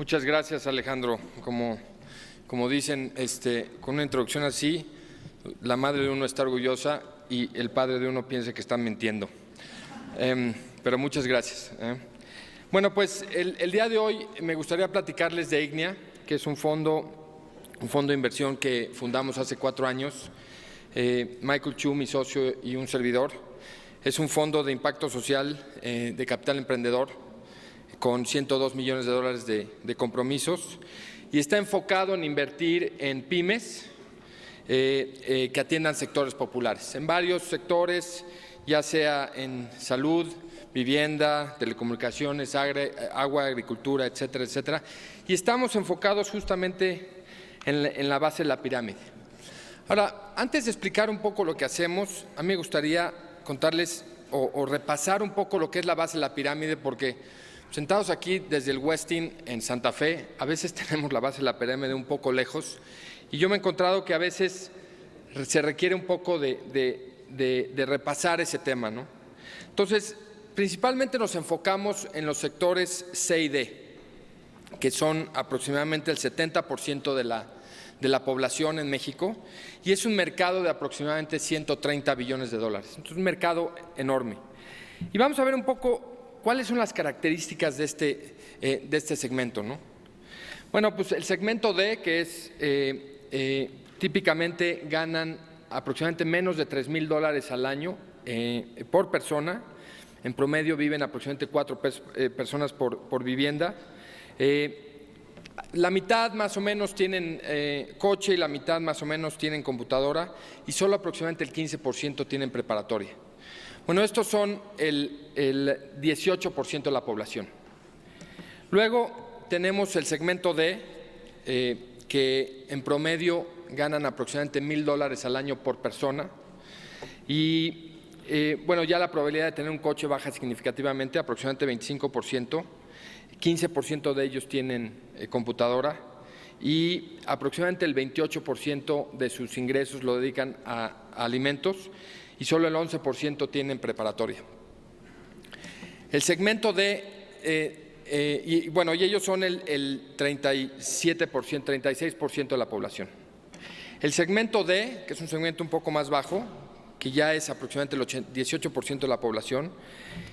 Muchas gracias, Alejandro. Como dicen, con una introducción así, la madre de uno está orgullosa y el padre de uno piensa que están mintiendo. Pero muchas gracias. Bueno, pues el día de hoy me gustaría platicarles de IGNIA, que es un fondo de inversión que fundamos hace 4 años. Michael Chu, mi socio, y un servidor. Es un fondo de impacto social de capital emprendedor con $102 millones de compromisos y está enfocado en invertir en pymes que atiendan sectores populares, en varios sectores, ya sea en salud, vivienda, telecomunicaciones, agua, agricultura, etcétera, etcétera. Y estamos enfocados justamente en la base de la pirámide. Ahora, antes de explicar un poco lo que hacemos, a mí me gustaría contarles o repasar un poco lo que es la base de la pirámide, porque sentados aquí desde el Westin en Santa Fe, a veces tenemos la base de la pirámide un poco lejos y yo me he encontrado que a veces se requiere un poco de repasar ese tema, ¿no? Entonces, principalmente nos enfocamos en los sectores C y D, que son aproximadamente el 70% de la población en México, y es un mercado de aproximadamente $130 billones. Entonces, un mercado enorme. Y vamos a ver un poco cuáles son las características de este segmento, ¿no? Bueno, pues el segmento D, que es típicamente ganan aproximadamente menos de $3,000 al año por persona. En promedio viven aproximadamente 4 personas por vivienda. La mitad más o menos tienen coche y la mitad más o menos tienen computadora y solo aproximadamente el 15% tienen preparatoria. Bueno, estos son el 18% de la población. Luego tenemos el segmento D, que en promedio ganan aproximadamente $1,000 al año por persona y bueno, ya la probabilidad de tener un coche baja significativamente, aproximadamente 25%. 15% de ellos tienen computadora y aproximadamente el 28% de sus ingresos lo dedican a alimentos y solo el 11% tienen preparatoria. El segmento D, y ellos son el 37%, 36% de la población. El segmento D, que es un segmento un poco más bajo, que ya es aproximadamente el 18% de la población,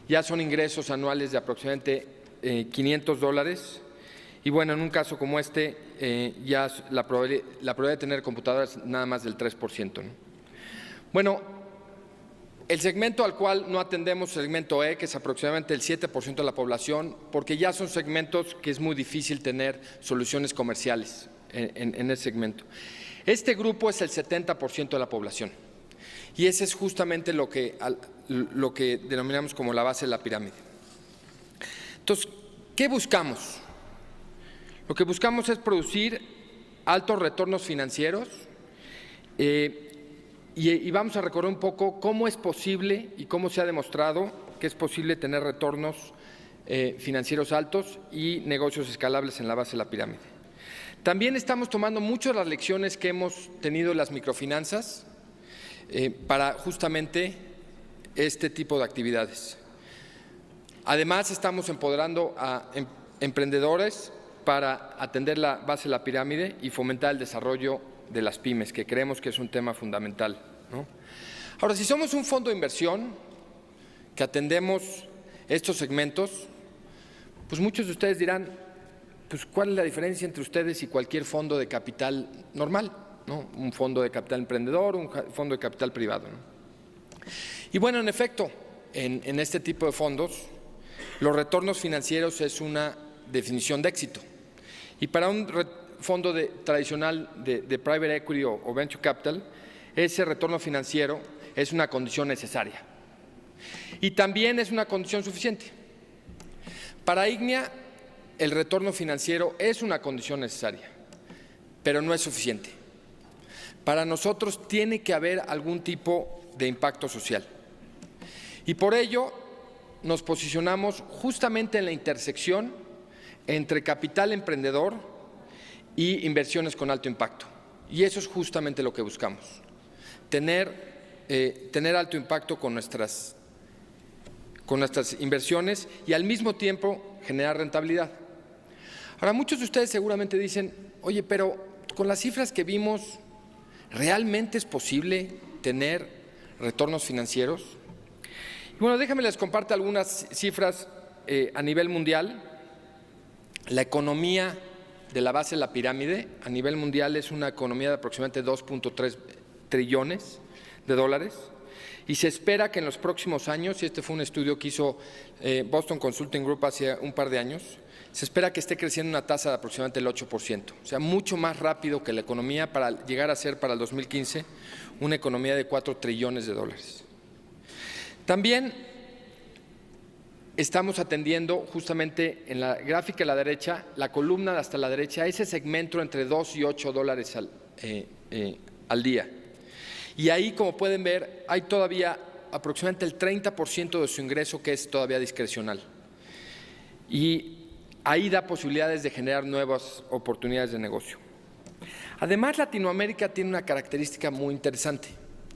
ya son ingresos anuales de aproximadamente $500 y bueno, en un caso como ya la probabilidad de tener computadoras es nada más del 3%, ¿no? Bueno, el segmento al cual no atendemos es el segmento E, que es aproximadamente el 7% de la población, porque ya son segmentos que es muy difícil tener soluciones comerciales en ese segmento. Este grupo es el 70% de la población y ese es justamente lo que denominamos como la base de la pirámide. Entonces, ¿qué buscamos? Lo que buscamos es producir altos retornos financieros y vamos a recorrer un poco cómo es posible y cómo se ha demostrado que es posible tener retornos financieros altos y negocios escalables en la base de la pirámide. También estamos tomando muchas de las lecciones que hemos tenido en las microfinanzas para justamente este tipo de actividades. Además, estamos empoderando a emprendedores para atender la base de la pirámide y fomentar el desarrollo de las pymes, que creemos que es un tema fundamental, ¿no? Ahora, si somos un fondo de inversión que atendemos estos segmentos, pues muchos de ustedes dirán, pues ¿cuál es la diferencia entre ustedes y cualquier fondo de capital normal, ¿no? Un fondo de capital emprendedor, un fondo de capital privado, ¿no? Y bueno, en efecto, en este tipo de fondos, los retornos financieros es una definición de éxito. Y para un fondo tradicional de private equity o venture capital, ese retorno financiero es una condición necesaria. Y también es una condición suficiente. Para IGNIA, el retorno financiero es una condición necesaria, pero no es suficiente. Para nosotros tiene que haber algún tipo de impacto social. Y por ello nos posicionamos justamente en la intersección entre capital emprendedor y inversiones con alto impacto. Y eso es justamente lo que buscamos, tener alto impacto con nuestras inversiones y al mismo tiempo generar rentabilidad. Ahora, muchos de ustedes seguramente dicen, oye, pero con las cifras que vimos, ¿realmente es posible tener retornos financieros? Y bueno, déjenme les comparto algunas cifras a nivel mundial. La economía de la base de la pirámide a nivel mundial es una economía de aproximadamente 2.3 trillones de dólares y se espera que en los próximos años, y este fue un estudio que hizo Boston Consulting Group hace un par de años, se espera que esté creciendo una tasa de aproximadamente el 8%, o sea, mucho más rápido que la economía para llegar a ser para el 2015 una economía de 4 trillones de dólares. También estamos atendiendo justamente en la gráfica a la derecha, la columna hasta la derecha, ese segmento entre 2 y 8 dólares al día. Y ahí, como pueden ver, hay todavía aproximadamente el 30% de su ingreso que es todavía discrecional. Y ahí da posibilidades de generar nuevas oportunidades de negocio. Además, Latinoamérica tiene una característica muy interesante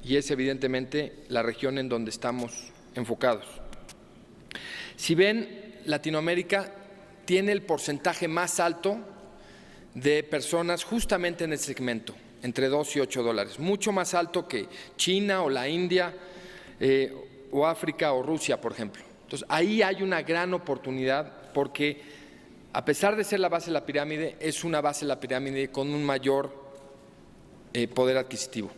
y es evidentemente la región en donde estamos enfocados. Si ven, Latinoamérica tiene el porcentaje más alto de personas justamente en ese segmento, entre 2 y 8 dólares, mucho más alto que China o la India o África o Rusia, por ejemplo. Entonces, ahí hay una gran oportunidad porque, a pesar de ser la base de la pirámide, es una base de la pirámide con un mayor poder adquisitivo.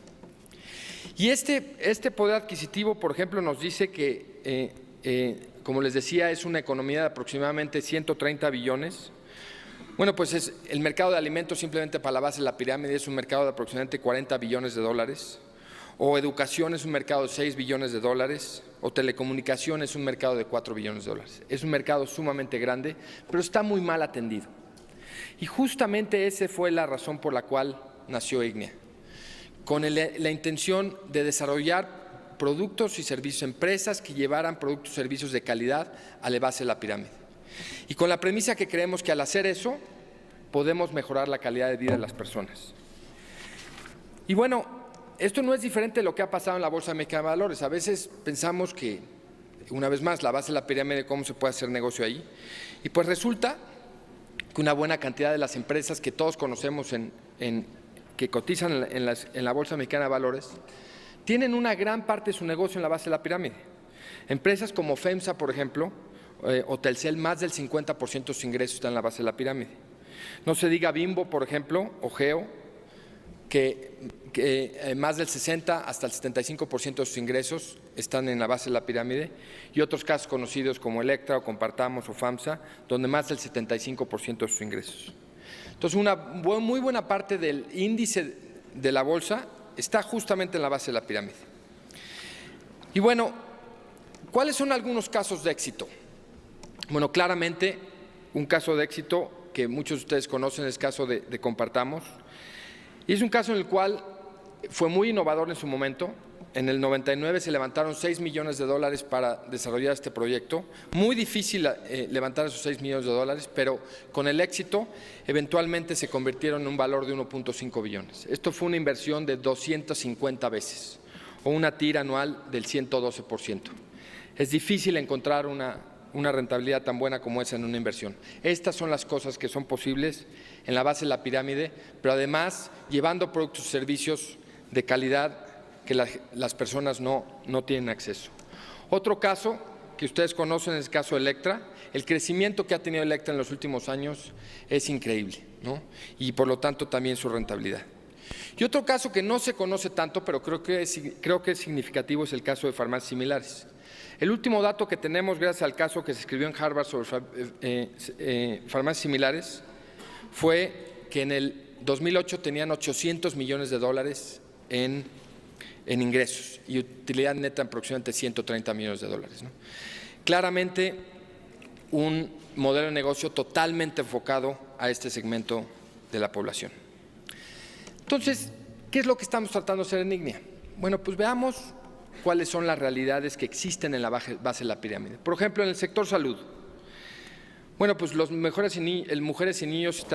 Y este poder adquisitivo, por ejemplo, nos dice que, como les decía, es una economía de aproximadamente 130 billones. Bueno, pues el mercado de alimentos simplemente para la base de la pirámide es un mercado de aproximadamente 40 billones de dólares, o educación es un mercado de 6 billones de dólares, o telecomunicación es un mercado de 4 billones de dólares. Es un mercado sumamente grande, pero está muy mal atendido. Y justamente esa fue la razón por la cual nació IGNIA, con la intención de desarrollar productos y servicios, empresas que llevaran productos y servicios de calidad a la base de la pirámide. Y con la premisa que creemos que al hacer eso podemos mejorar la calidad de vida de las personas. Y bueno, esto no es diferente de lo que ha pasado en la Bolsa Mexicana de Valores. A veces pensamos que, una vez más, la base de la pirámide, ¿cómo se puede hacer negocio ahí? Y pues resulta que una buena cantidad de las empresas que todos conocemos que cotizan en la Bolsa Mexicana de Valores tienen una gran parte de su negocio en la base de la pirámide. Empresas como FEMSA, por ejemplo, o Telcel, más del 50% de sus ingresos están en la base de la pirámide. No se diga Bimbo, por ejemplo, o Geo, que más del 60 hasta el 75% de sus ingresos están en la base de la pirámide, y otros casos conocidos como Electra, o Compartamos, o FAMSA, donde más del 75% de sus ingresos. Entonces, una muy buena parte del índice de la bolsa está justamente en la base de la pirámide. Y bueno, ¿cuáles son algunos casos de éxito? Bueno, claramente un caso de éxito que muchos de ustedes conocen es el caso de Compartamos, y es un caso en el cual fue muy innovador en su momento. En el 99 se levantaron 6 millones de dólares para desarrollar este proyecto. Muy difícil levantar esos 6 millones de dólares, pero con el éxito eventualmente se convirtieron en un valor de 1.5 billones. Esto fue una inversión de 250 veces o una tira anual del 112%. Es difícil encontrar una rentabilidad tan buena como esa en una inversión. Estas son las cosas que son posibles en la base de la pirámide, pero además llevando productos y servicios de calidad que las personas no tienen acceso. Otro caso que ustedes conocen es el caso de Electra. El crecimiento que ha tenido Electra en los últimos años es increíble, ¿no? Y por lo tanto también su rentabilidad. Y otro caso que no se conoce tanto, pero creo que es significativo, es el caso de farmacias similares. El último dato que tenemos, gracias al caso que se escribió en Harvard sobre farmacias similares, fue que en el 2008 tenían 800 millones de dólares en ingresos y utilidad neta aproximadamente 130 millones de dólares, ¿no? Claramente un modelo de negocio totalmente enfocado a este segmento de la población. Entonces, ¿qué es lo que estamos tratando de hacer en IGNIA? Bueno, pues veamos cuáles son las realidades que existen en la base de la pirámide. Por ejemplo, en el sector salud. Bueno, pues las mujeres y niños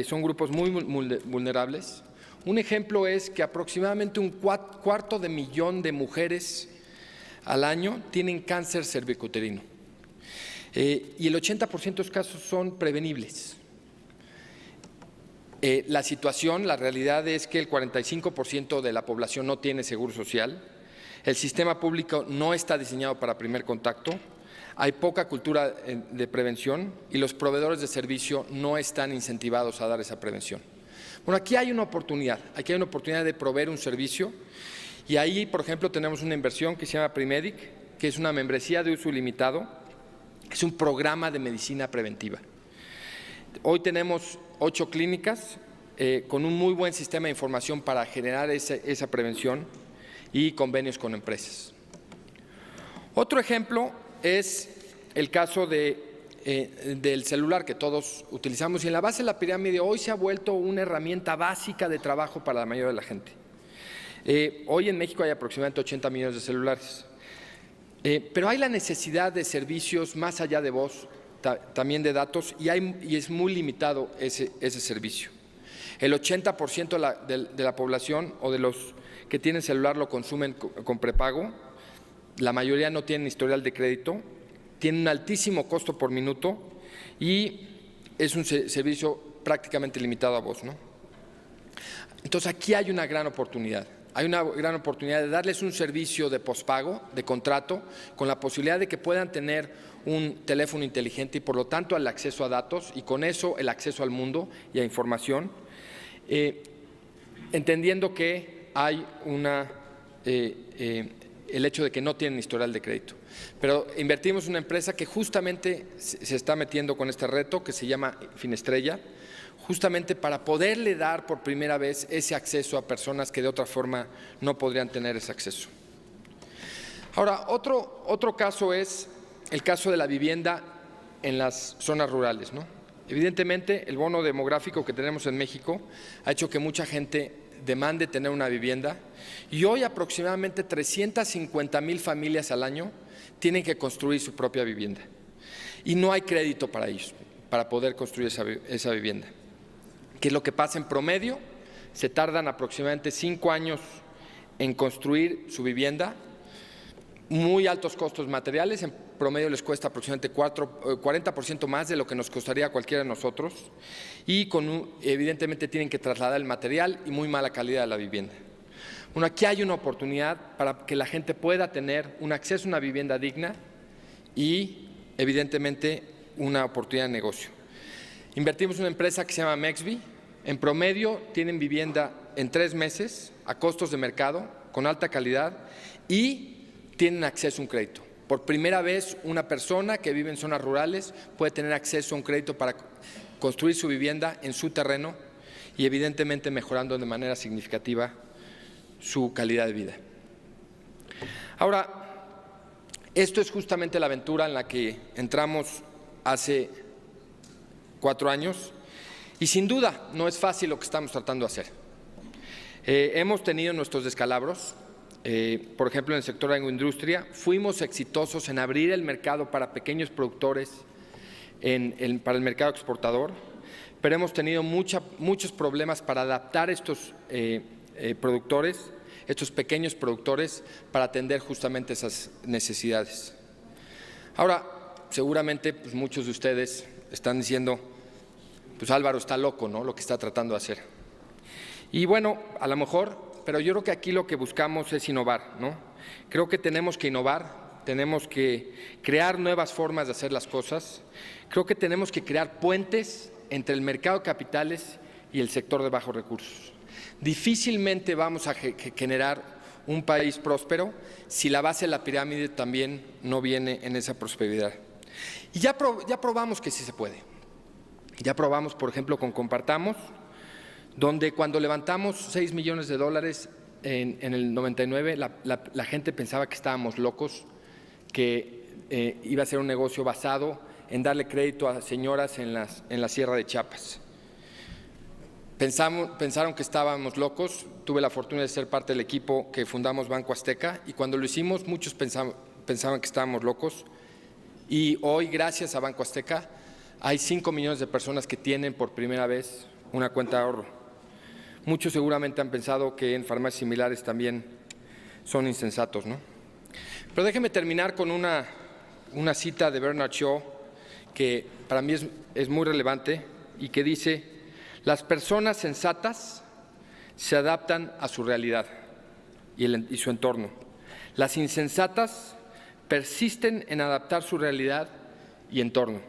son grupos muy vulnerables. Un ejemplo es que aproximadamente un cuarto de millón de mujeres al año tienen cáncer cervicuterino y el 80% de los casos son prevenibles, La situación, la realidad es que el 45% de la población no tiene seguro social, el sistema público no está diseñado para primer contacto, hay poca cultura de prevención y los proveedores de servicio no están incentivados a dar esa prevención. Bueno, aquí hay una oportunidad de proveer un servicio y ahí, por ejemplo, tenemos una inversión que se llama Primedic, que es una membresía de uso ilimitado, es un programa de medicina preventiva. Hoy tenemos 8 clínicas con un muy buen sistema de información para generar esa prevención y convenios con empresas. Otro ejemplo es el caso del celular que todos utilizamos y en la base de la pirámide hoy se ha vuelto una herramienta básica de trabajo para la mayoría de la gente. Hoy en México hay aproximadamente 80 millones de celulares, pero hay la necesidad de servicios más allá de voz, también de datos, y es muy limitado ese servicio. El 80% de la población o de los que tienen celular lo consumen con prepago, la mayoría no tienen historial de crédito, tienen un altísimo costo por minuto y es un servicio prácticamente limitado a voz, ¿no? Entonces aquí hay una gran oportunidad. Hay una gran oportunidad de darles un servicio de pospago, de contrato, con la posibilidad de que puedan tener un teléfono inteligente y por lo tanto el acceso a datos y con eso el acceso al mundo y a información, entendiendo que hay el hecho de que no tienen historial de crédito. Pero invertimos en una empresa que justamente se está metiendo con este reto que se llama Finestrella, justamente para poderle dar por primera vez ese acceso a personas que de otra forma no podrían tener ese acceso. Ahora, otro caso es el caso de la vivienda en las zonas rurales, ¿no? Evidentemente, el bono demográfico que tenemos en México ha hecho que mucha gente demande tener una vivienda y hoy aproximadamente 350,000 familias al año tienen que construir su propia vivienda y no hay crédito para ellos, para poder construir esa vivienda. ¿Qué es lo que pasa en promedio? Se tardan aproximadamente 5 años en construir su vivienda, muy altos costos materiales, en promedio les cuesta aproximadamente 40% más de lo que nos costaría a cualquiera de nosotros y evidentemente tienen que trasladar el material y muy mala calidad de la vivienda. Bueno, aquí hay una oportunidad para que la gente pueda tener un acceso a una vivienda digna y evidentemente una oportunidad de negocio. Invertimos en una empresa que se llama Mexby. En promedio tienen vivienda en 3 meses a costos de mercado, con alta calidad y tienen acceso a un crédito. Por primera vez una persona que vive en zonas rurales puede tener acceso a un crédito para construir su vivienda en su terreno y evidentemente mejorando de manera significativa su calidad de vida. Ahora, esto es justamente la aventura en la que entramos hace 4 años y sin duda no es fácil lo que estamos tratando de hacer. Hemos tenido nuestros descalabros. Por ejemplo, en el sector de la agroindustria, fuimos exitosos en abrir el mercado para pequeños productores, para el mercado exportador, pero hemos tenido muchos problemas para adaptar estos productores, estos pequeños productores, para atender justamente esas necesidades. Ahora, seguramente pues, muchos de ustedes están diciendo, pues Álvaro está loco, ¿no?, lo que está tratando de hacer. Y bueno, a lo mejor, pero yo creo que aquí lo que buscamos es innovar, ¿no? Creo que tenemos que innovar, tenemos que crear nuevas formas de hacer las cosas, creo que tenemos que crear puentes entre el mercado de capitales y el sector de bajos recursos. Difícilmente vamos a generar un país próspero si la base de la pirámide también no viene en esa prosperidad. Y ya probamos que sí se puede. Ya probamos, por ejemplo, con Compartamos, donde cuando levantamos $6 millones en el 99, la gente pensaba que estábamos locos, que iba a ser un negocio basado en darle crédito a señoras en la Sierra de Chiapas. Pensaron que estábamos locos. Tuve la fortuna de ser parte del equipo que fundamos Banco Azteca y cuando lo hicimos muchos pensaban que estábamos locos y hoy, gracias a Banco Azteca, hay 5 millones de personas que tienen por primera vez una cuenta de ahorro. Muchos seguramente han pensado que en farmacias similares también son insensatos, ¿no? Pero déjenme terminar con una cita de Bernard Shaw que para mí es muy relevante y que dice: Las personas sensatas se adaptan a su realidad y su entorno. Las insensatas persisten en adaptar su realidad y entorno.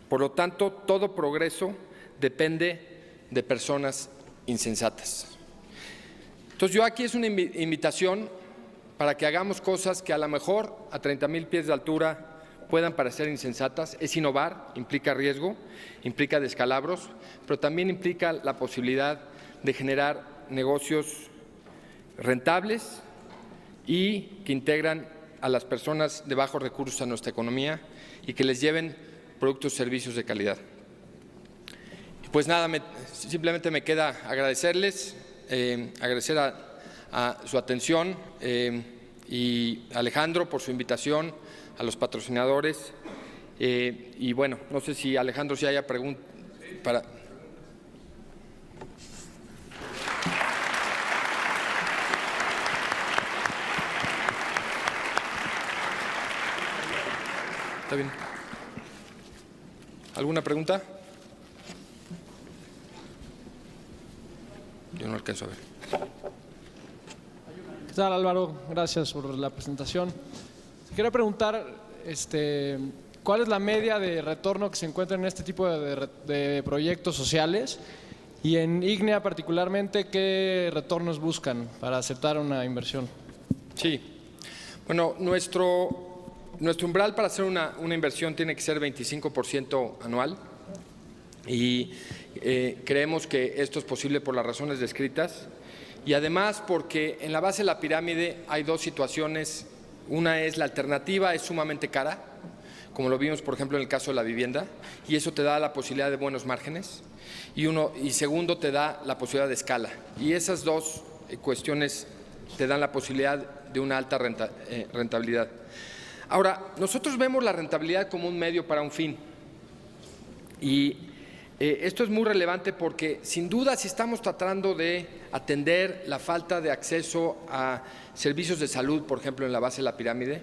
Por lo tanto, todo progreso depende de personas insensatas. Entonces, yo aquí es una invitación para que hagamos cosas que a lo mejor a 30,000 pies de altura puedan parecer insensatas. Es innovar, implica riesgo, implica descalabros, pero también implica la posibilidad de generar negocios rentables y que integran a las personas de bajos recursos a nuestra economía y que les lleven productos y servicios de calidad. Pues nada, simplemente me queda agradecerles, agradecer a su atención y a Alejandro por su invitación, a los patrocinadores y bueno, no sé si Alejandro si haya preguntas para… ¿Está bien? ¿Alguna pregunta? Yo no alcanzo a ver. ¿Qué tal, Álvaro? Gracias por la presentación. Quería preguntar, ¿cuál es la media de retorno que se encuentra en este tipo de proyectos sociales? Y en Ignea particularmente, ¿qué retornos buscan para aceptar una inversión? Sí. Bueno, nuestro umbral para hacer una inversión tiene que ser 25% anual y creemos que esto es posible por las razones descritas y además porque en la base de la pirámide hay dos situaciones. Una es la alternativa, es sumamente cara, como lo vimos por ejemplo en el caso de la vivienda, y eso te da la posibilidad de buenos márgenes, y segundo te da la posibilidad de escala, y esas dos cuestiones te dan la posibilidad de una alta rentabilidad. Ahora, nosotros vemos la rentabilidad como un medio para un fin y esto es muy relevante porque sin duda si estamos tratando de atender la falta de acceso a servicios de salud, por ejemplo en la base de la pirámide,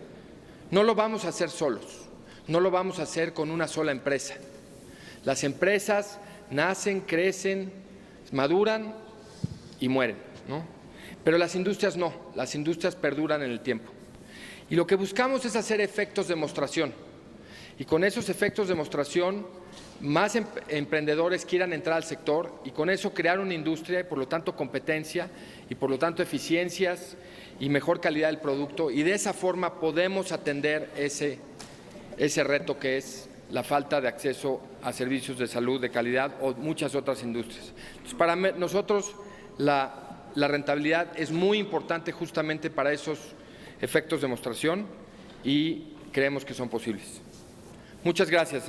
no lo vamos a hacer solos, no lo vamos a hacer con una sola empresa. Las empresas nacen, crecen, maduran y mueren, ¿no? Pero las industrias no, las industrias perduran en el tiempo. Y lo que buscamos es hacer efectos de demostración. Y con esos efectos de demostración, más emprendedores quieran entrar al sector y con eso crear una industria y por lo tanto competencia y por lo tanto eficiencias y mejor calidad del producto. Y de esa forma podemos atender ese reto que es la falta de acceso a servicios de salud de calidad o muchas otras industrias. Entonces, para nosotros la rentabilidad es muy importante justamente para esos efectos de demostración y creemos que son posibles. Muchas gracias.